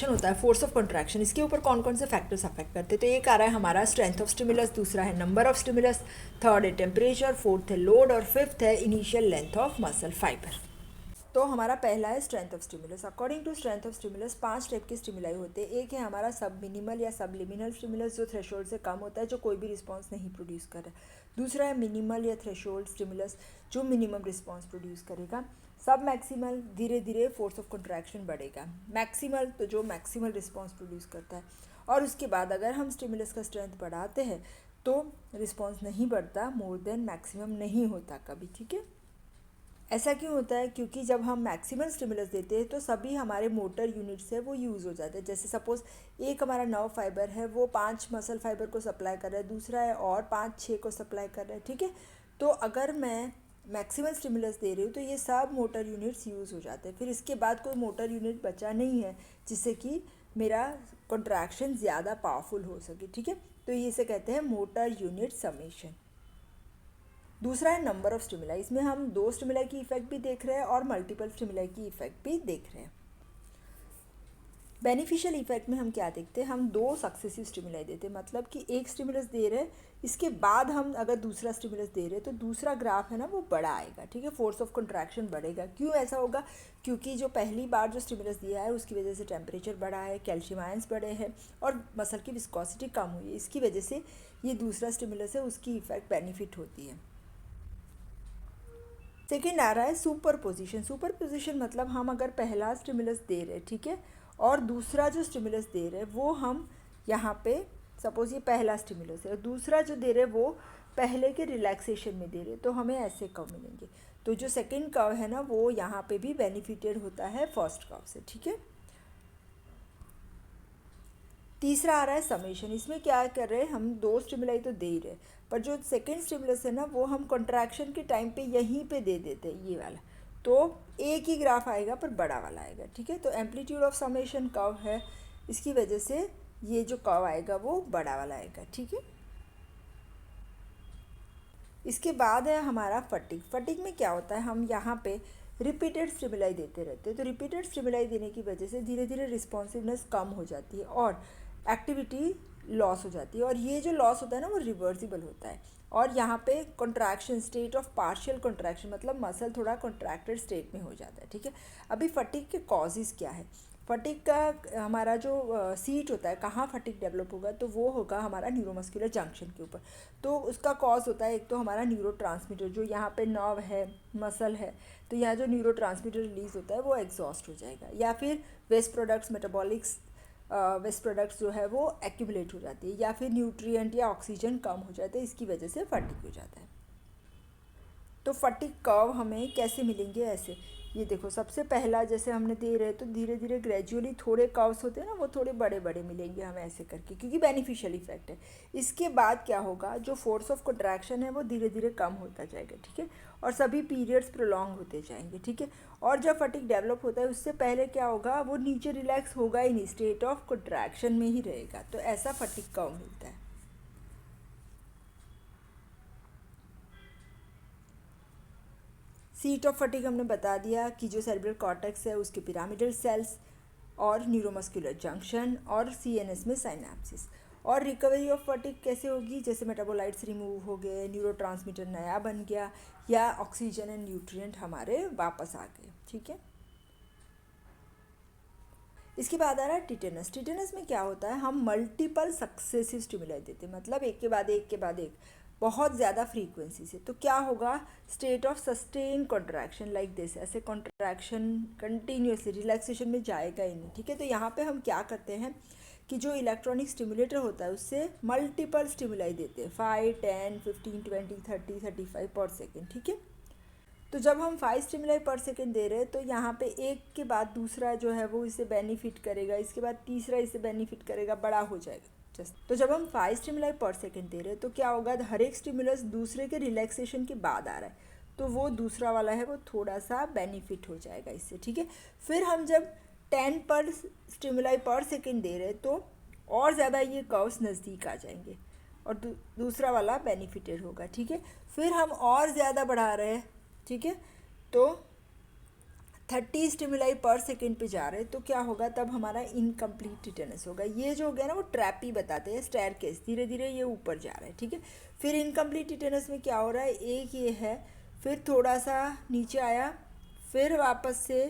होता है force of contraction, इसके ऊपर कौन कौन से फैक्टर्स अफेक्ट करते हैं। तो एक आ रहा है हमारा स्ट्रेंथ ऑफ स्टिमुलस, दूसरा है नंबर ऑफ स्टिमुलस, थर्ड है टेम्परेचर, फोर्थ है लोड और फिफ्थ है initial length of muscle fibre. तो हमारा पहला है strength of stimulus. According to strength of stimulus 5 type के स्टिमुलाई होते हैं। एक है हमारा सब मिनिमल या सब लिमिनल स्टिमुलस, जो थ्रेशोल्ड से कम होता है, जो कोई भी रिस्पॉन्स नहीं प्रोड्यूस कर रहा है। दूसरा है मिनिमल या थ्रेशोल्ड स्टिमुलस, जो मिनिमम रिस्पॉन्स प्रोड्यूस करेगा। सब मैक्सिमल, धीरे धीरे फोर्स ऑफ कंट्रैक्शन बढ़ेगा। मैक्सिमल, तो जो मैक्सिमल रिस्पॉन्स प्रोड्यूस करता है। और उसके बाद अगर हम स्टिमुलस का स्ट्रेंथ बढ़ाते हैं तो रिस्पॉन्स नहीं बढ़ता, मोर देन मैक्सिमम नहीं होता कभी। ठीक है, ऐसा क्यों होता है? क्योंकि जब हम मैक्सिमम स्टिमुलस देते हैं तो सभी हमारे मोटर यूनिट्स है वो यूज़ हो जाते हैं। जैसे सपोज़ एक हमारा नर्व फाइबर है, वो 5 मसल फाइबर को सप्लाई कर रहा है, दूसरा है और 5-6 को सप्लाई कर रहा है। ठीक है, तो अगर मैं मैक्सिमम स्टिमुलस दे रही हूँ तो ये सब मोटर यूनिट्स यूज़ हो जाते हैं। फिर इसके बाद कोई मोटर यूनिट बचा नहीं है जिससे कि मेरा कॉन्ट्रैक्शन ज़्यादा पावरफुल हो सके। ठीक है, तो ये इसे कहते हैं मोटर यूनिट समेशन। दूसरा है नंबर ऑफ स्टिमुलाई। इसमें हम 2 स्टिमुलाई की इफेक्ट भी देख रहे हैं और मल्टीपल स्टिमुलाई की इफेक्ट भी देख रहे हैं। बेनिफिशियल इफेक्ट में हम क्या देखते हैं? हम 2 सक्सेसिव स्टिमुलाई देते हैं, मतलब कि एक स्टिमुलस दे रहे हैं, इसके बाद हम अगर दूसरा स्टिमुलस दे रहे हैं तो दूसरा ग्राफ है ना वो बड़ा आएगा। ठीक है, फोर्स ऑफ कंट्रैक्शन बढ़ेगा। क्यों ऐसा होगा? क्योंकि जो पहली बार जो स्टिमुलस दिया है उसकी वजह से टेम्परेचर बढ़ा है, कैल्शियम आयंस बढ़े हैं और मसल की विस्कोसिटी कम हुई है। इसकी वजह से ये दूसरा स्टिमुलस है उसकी इफेक्ट बेनिफिट होती है। सेकेंड आ रहा है सुपर पोजिशन। सुपर पोजिशन मतलब हम अगर पहला स्टिमुलस दे रहे हैं, ठीक है, और दूसरा जो स्टिमुलस दे रहे हैं वो हम यहाँ पे सपोज ये पहला स्टिमुलस है और दूसरा जो दे रहे हैं वो पहले के रिलैक्सेशन में दे रहे हैं, तो हमें ऐसे कर्व मिलेंगे। तो जो सेकेंड कर्व है ना वो यहाँ पे भी बेनिफिटेड होता है फर्स्ट कर्व से। ठीक है, तीसरा आ रहा है समेशन। इसमें क्या कर रहे हैं? हम 2 स्टिमुलाई तो दे ही रहे, पर जो सेकेंड स्टिमुलस है ना वो हम कॉन्ट्रैक्शन के टाइम पे यहीं पे दे देते हैं, ये वाला। तो एक ही ग्राफ आएगा पर बड़ा वाला आएगा। ठीक है, तो एम्पलीट्यूड ऑफ समेशन कर्व है, इसकी वजह से ये जो कर्व आएगा वो बड़ा वाला आएगा। ठीक है, इसके बाद है हमारा फटीग। फटीग में क्या होता है? हम यहाँ पे रिपीटेड स्टिमुलाई देते रहते हैं, तो रिपीटेड स्टिमुलाई देने की वजह से धीरे धीरे रिस्पॉन्सिवनेस कम हो जाती है और एक्टिविटी लॉस हो जाती है। और ये जो लॉस होता है ना वो रिवर्सिबल होता है। और यहाँ पे contraction, state of partial contraction, मतलब मसल थोड़ा कॉन्ट्रैक्टेड स्टेट में हो जाता है। ठीक है, अभी फटीग के कॉजेज़ क्या है? फटीग का हमारा जो सीट होता है, कहाँ फटीग डेवलप होगा, तो वो होगा हमारा न्यूरोमस्कुलर जंक्शन के ऊपर। तो उसका कॉज होता है एक तो हमारा न्यूरोट्रांसमीटर, जो यहाँ पे नर्व है, मसल है, तो यहाँ जो न्यूरोट्रांसमीटर रिलीज होता है वो एग्जॉस्ट हो जाएगा। या फिर वेस्ट प्रोडक्ट्स, मेटाबॉलिक्स वेस्ट प्रोडक्ट्स जो है वो एक्यूमुलेट हो जाती है, या फिर न्यूट्रिएंट या ऑक्सीजन कम हो जाता है, इसकी वजह से फटीग हो जाता है। तो फटीग कर्व हमें कैसे मिलेंगे? ऐसे, ये देखो, सबसे पहला जैसे हमने दे रहे तो धीरे धीरे ग्रेजुअली थोड़े कर्व्स होते हैं ना वो थोड़े बड़े बड़े मिलेंगे हमें ऐसे करके, क्योंकि बेनिफिशियल इफेक्ट है। इसके बाद क्या होगा? जो फोर्स ऑफ कंट्रैक्शन है वो धीरे धीरे कम होता जाएगा। ठीक है, और सभी पीरियड्स प्रोलॉन्ग होते जाएंगे। ठीक है, और जब फटीग डेवलप होता है उससे पहले क्या होगा? वो नीचे रिलैक्स होगा ही नहीं, स्टेट ऑफ कंट्रैक्शन में ही रहेगा। तो ऐसा फटीग कर्व मिलता है। सीट ऑफ फटीग हमने बता दिया कि जो सेरेब्रल कॉर्टेक्स है उसके पिरामिडल सेल्स और न्यूरोमस्कुलर जंक्शन और सीएनएस में साइनेप्सिस। और रिकवरी ऑफ फटीग कैसे होगी? जैसे मेटाबोलाइट्स रिमूव हो गए, न्यूरोट्रांसमीटर नया बन गया, या ऑक्सीजन एंड न्यूट्रिएंट हमारे वापस आ गए। ठीक है, इसके बाद आ रहा है टिटेनस। टिटेनस में क्या होता है? हम मल्टीपल सक्सेसिव स्टिमुलाई देते हैं, मतलब एक के बाद एक के बाद एक, बहुत ज़्यादा फ्रीक्वेंसी से। तो क्या होगा? State of sustain contraction like this, ऐसे कॉन्ट्रैक्शन कंटिन्यूसली, रिलैक्सेशन में जाएगा ही नहीं। ठीक है, तो यहाँ पे हम क्या करते हैं कि जो इलेक्ट्रॉनिक स्टिमुलेटर होता है उससे मल्टीपल स्टिमुलाई देते हैं, 5, 10, 15, 20, 30, 35 पर सेकेंड। ठीक है, तो जब हम 5 स्टिमुलाई पर सेकेंड दे रहे हैं तो यहाँ पे एक के बाद दूसरा जो है वो इसे बेनिफिट करेगा, इसके बाद तीसरा इसे बेनिफिट करेगा, बड़ा हो जाएगा जस्ट। तो जब हम 5 स्टिमुलाई पर सेकेंड दे रहे हैं तो क्या होगा? हर एक स्टिमुलस दूसरे के रिलैक्सेशन के बाद आ रहा है, तो वो दूसरा वाला है वो थोड़ा सा बेनिफिट हो जाएगा इससे। ठीक है, फिर हम जब 10 पर स्टिमुलाई पर सेकेंड दे रहे हैं तो और ज़्यादा ये कर्व्स नज़दीक आ जाएंगे और दूसरा वाला बेनिफिटेड होगा। ठीक है, फिर हम और ज़्यादा बढ़ा रहे हैं। ठीक है, तो 30 स्टिमुलाई पर सेकेंड पे जा रहे हैं तो क्या होगा, तब हमारा इनकम्प्लीट टिटेनस होगा। ये जो हो गया ना वो ट्रैपी बताते हैं, स्टेयरकेस, धीरे धीरे ये ऊपर जा रहा है, ठीक है। फिर इनकम्प्लीट टिटेनस में क्या हो रहा है, एक ये है, फिर थोड़ा सा नीचे आया, फिर वापस से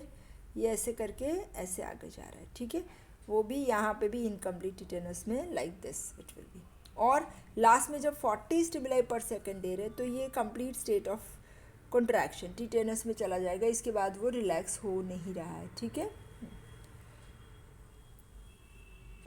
ये ऐसे करके ऐसे आगे जा रहा है, ठीक है। वो भी यहाँ पे भी इनकम्प्लीट टिटेनस में like this it will be. और लास्ट में जब 40 स्टिमुलाई पर सेकेंड दे रहे तो ये complete state of contraction tetanus में चला जाएगा, इसके बाद वो रिलैक्स हो नहीं रहा है, ठीक है।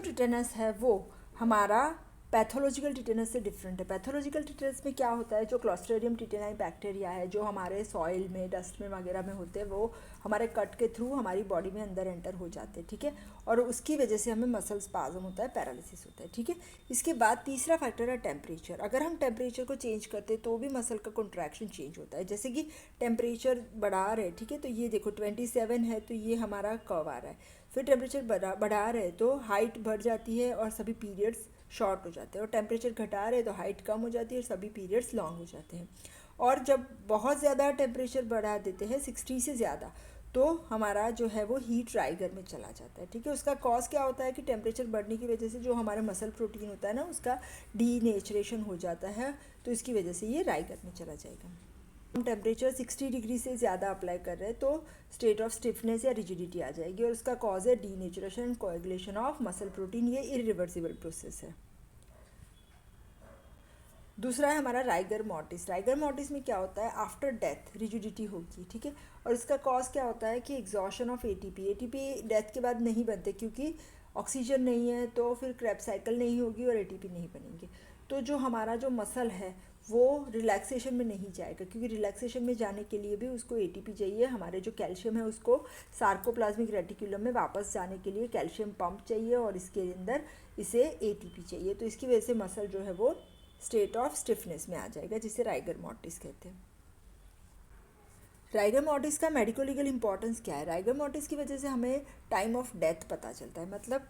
टिटेनस है वो हमारा पैथोलॉजिकल टिटेनस से डिफरेंट है। पैथोलॉजिकल टिटेनस में क्या होता है, जो क्लॉस्ट्रिडियम टिटेनाई बैक्टीरिया है जो हमारे सॉइल में, डस्ट में वगैरह में होते हैं, वो हमारे कट के थ्रू हमारी बॉडी में अंदर एंटर हो जाते हैं, ठीक है। और उसकी वजह से हमें मसल स्पाज्म होता है, पैरालिसिस होता है, ठीक है। इसके बाद तीसरा फैक्टर है टेम्परेचर। अगर हम टेम्परेचर को चेंज करते तो भी मसल का कॉन्ट्रैक्शन चेंज होता है। जैसे कि टेम्परेचर बढ़ा रहे, ठीक है, तो ये देखो 27 है तो ये हमारा कर्व आ रहा है। फिर टेम्परेचर बढ़ा रहे तो हाइट बढ़ जाती है और सभी पीरियड्स शॉर्ट हो जाते हैं, और टेम्परेचर घटा रहे तो हाइट कम हो जाती है और सभी पीरियड्स लॉन्ग हो जाते हैं। और जब बहुत ज़्यादा टेम्परेचर बढ़ा देते हैं 60 से ज़्यादा, तो हमारा जो है वो हीट राइगर में चला जाता है, ठीक है। उसका कॉज क्या होता है कि टेम्परेचर बढ़ने की वजह से जो हमारा मसल प्रोटीन होता है ना, उसका डीनेचरेशन हो जाता है, तो इसकी वजह से ये राइगर में चला जाएगा। हम टेम्परेचर 60 डिग्री से ज़्यादा अप्लाई कर रहे हैं तो स्टेट ऑफ स्टिफनेस या रिजिडिटी आ जाएगी, और उसका कॉज है denaturation and coagulation of muscle protein. ये इरिवर्सिबल प्रोसेस है। दूसरा है हमारा राइगर मॉर्टिस। राइगर मॉर्टिस में क्या होता है, आफ्टर डेथ रिजिडिटी होगी, ठीक है। और इसका कॉज क्या होता है कि exhaustion of ATP. ATP death के बाद नहीं बनते क्योंकि ऑक्सीजन नहीं है, तो फिर क्रेब्स साइकिल नहीं होगी और एटीपी नहीं बनेंगे। तो जो हमारा जो मसल है वो रिलैक्सेशन में नहीं जाएगा, क्योंकि रिलैक्सेशन में जाने के लिए भी उसको एटीपी चाहिए। हमारे जो कैल्शियम है उसको सार्कोप्लाज्मिक रेटिकुलम में वापस जाने के लिए कैल्शियम पंप चाहिए, और इसके अंदर इसे एटीपी चाहिए। तो इसकी वजह से मसल जो है वो स्टेट ऑफ स्टिफनेस में आ जाएगा, जिसे राइगर मॉर्टिस कहते हैं। राइगर मॉर्टिस का मेडिको लीगल इंपॉर्टेंस क्या है। राइगर मॉर्टिस की वजह से हमें टाइम ऑफ डेथ पता चलता है, मतलब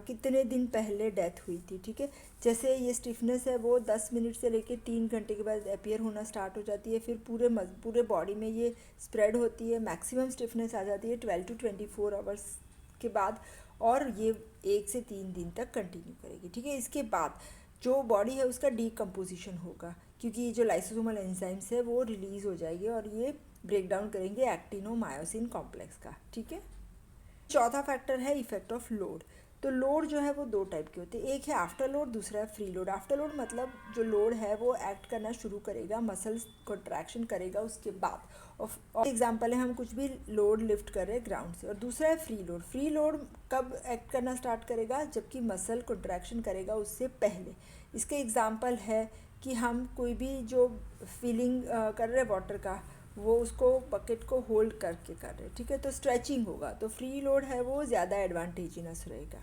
कितने दिन पहले डेथ हुई थी, ठीक है। जैसे ये स्टिफनेस है वो 10 मिनट से लेकर 3 घंटे के बाद अपीयर होना स्टार्ट हो जाती है, फिर पूरे बॉडी में ये स्प्रेड होती है। मैक्सिमम स्टिफनेस आ जाती है 12 to 24 आवर्स के बाद, और ये 1 से 3 दिन तक कंटिन्यू करेगी, ठीक है। इसके बाद जो बॉडी है उसका डीकम्पोजिशन होगा, क्योंकि ये जो लाइसोसोमल एंजाइम्स है वो रिलीज़ हो जाएगी और ये ब्रेक डाउन करेंगे एक्टिनोमायोसिन कॉम्प्लेक्स का, ठीक है। चौथा फैक्टर है इफेक्ट ऑफ लोड। तो लोड जो है वो 2 टाइप के होते हैं, एक है आफ्टर लोड, दूसरा है फ्री लोड। आफ्टर लोड मतलब जो लोड है वो एक्ट करना शुरू करेगा, मसल्स कॉन्ट्रैक्शन करेगा उसके बाद। और एग्जांपल है हम कुछ भी लोड लिफ्ट कर रहे हैं ग्राउंड से। और दूसरा है फ्री लोड। फ्री लोड कब एक्ट करना स्टार्ट करेगा, जबकि मसल कॉन्ट्रैक्शन करेगा उससे पहले। इसके एग्जांपल है कि हम कोई भी जो फीलिंग कर रहे हैं वाटर का, वो उसको बकेट को होल्ड करके कर रहे हैं, ठीक है, तो स्ट्रेचिंग होगा। तो फ्री लोड है वो ज़्यादा एडवांटेजिनस रहेगा।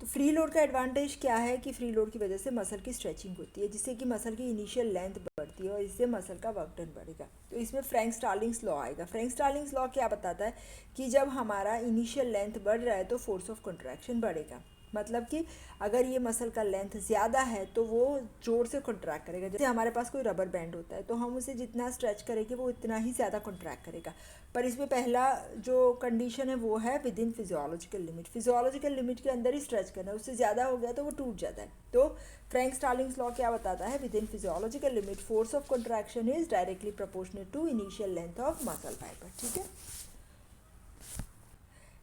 तो फ्री लोड का एडवांटेज क्या है कि फ्री लोड की वजह से मसल की स्ट्रेचिंग होती है, जिससे कि मसल की इनिशियल लेंथ बढ़ती है और इससे मसल का वर्क डन बढ़ेगा। तो इसमें फ्रैंक स्टार्लिंग्स लॉ आएगा। फ्रैंक स्टार्लिंग्स लॉ क्या बताता है कि जब हमारा इनिशियल लेंथ बढ़ रहा है तो फोर्स ऑफ कॉन्ट्रैक्शन बढ़ेगा। मतलब कि अगर ये मसल का लेंथ ज़्यादा है तो वो जोर से कॉन्ट्रैक्ट करेगा। जैसे हमारे पास कोई रबर बैंड होता है तो हम उसे जितना स्ट्रेच करेंगे वो इतना ही ज़्यादा कॉन्ट्रैक्ट करेगा। पर इसमें पहला जो कंडीशन है वो है with in physiological limit. Physiological limit के अंदर ही स्ट्रेच करना है, उससे ज़्यादा हो गया तो वो टूट जाता है। तो फ्रैंक स्टार्लिंग्स लॉ क्या बताता है, with in physiological limit force of contraction is directly proportional to initial length of muscle fibre, ठीक है।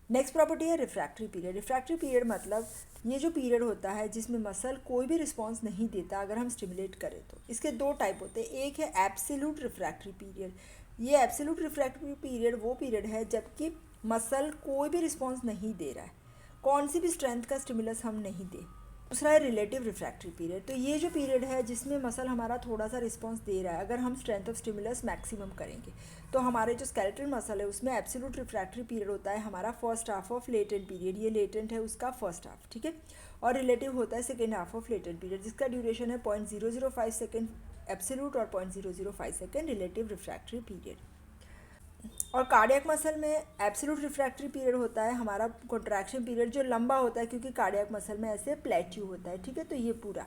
नेक्स्ट प्रॉपर्टी है रिफ्रैक्टरी पीरियड। रिफ्रैक्टरी पीरियड मतलब ये जो पीरियड होता है जिसमें मसल कोई भी रिस्पॉन्स नहीं देता अगर हम स्टिमुलेट करें तो। इसके 2 टाइप होते हैं, एक है एब्सोल्यूट रिफ्रैक्टरी पीरियड। ये एब्सोल्यूट रिफ्रैक्टरी पीरियड वो पीरियड है जबकि मसल कोई भी रिस्पॉन्स नहीं दे रहा है, कौन सी भी स्ट्रेंथ का स्टिमुलस हम नहीं दें। दूसरा है रिलेटिव रिफ्रैक्टरी पीरियड। तो ये जो पीरियड है जिसमें मसल हमारा थोड़ा सा रिस्पॉन्स दे रहा है, अगर हम स्ट्रेंथ ऑफ स्टिमुलस मैक्सिमम करेंगे तो हमारे जो स्केलेटल मसल है उसमें एब्सोल्यूट रिफ्रैक्टरी पीरियड होता है हमारा first half of latent period. ये लेटेंट है उसका फर्स्ट हाफ, ठीक है। और रिलेटिव होता है second half of latent period, जिसका ड्यूरेशन है 0.005 सेकेंड एब्सोल्यूट और 0.005 सेकेंड रिलेटिव रिफ्रैक्टरी पीरियड। और कार्डियक मसल में एब्सोल्यूट रिफ्रैक्टरी पीरियड होता है हमारा कॉन्ट्रैक्शन पीरियड, जो लंबा होता है क्योंकि कार्डियक मसल में ऐसे प्लेट्यू होता है, ठीक है। तो ये पूरा,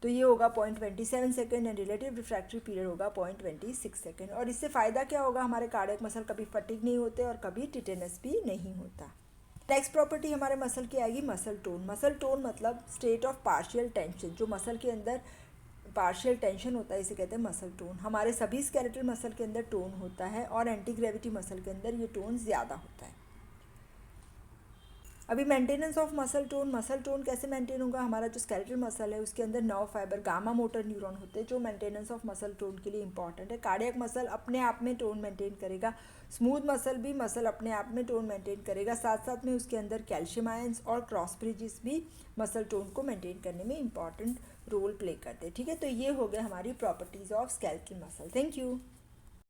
तो ये होगा 0.27 second and relative refractory period होगा 0.26 सेकेंड। और इससे फ़ायदा क्या होगा, हमारे कार्डियक मसल कभी फटीग नहीं होते और कभी टिटेनस भी नहीं होता। नेक्स्ट प्रॉपर्टी हमारे मसल की आएगी मसल टोन। मसल टोन मतलब स्टेट ऑफ पार्शियल टेंशन, जो मसल के अंदर पार्शियल टेंशन होता है इसे कहते हैं मसल टोन। हमारे सभी स्केलेटल मसल के अंदर टोन होता है और एंटी ग्रेविटी मसल के अंदर ये टोन ज़्यादा होता है। अभी मेंटेनेंस ऑफ मसल टोन कैसे मेंटेन होगा, हमारा जो स्केलेटल मसल है उसके अंदर nerve fibre gamma motor neuron होते हैं जो मेंटेनेंस ऑफ मसल टोन के लिए इंपॉर्टेंट है। कार्डियक मसल अपने आप में टोन मेंटेन करेगा, स्मूथ मसल भी मसल अपने आप में टोन मेंटेन करेगा, साथ साथ में उसके अंदर कैल्शियम आयंस और क्रॉस ब्रिजेस भी मसल टोन को मेंटेन करने में इंपॉर्टेंट रोल प्ले करते हैं। ठीक है, तो ये हो गया हमारी properties of skeletal muscle. Thank you.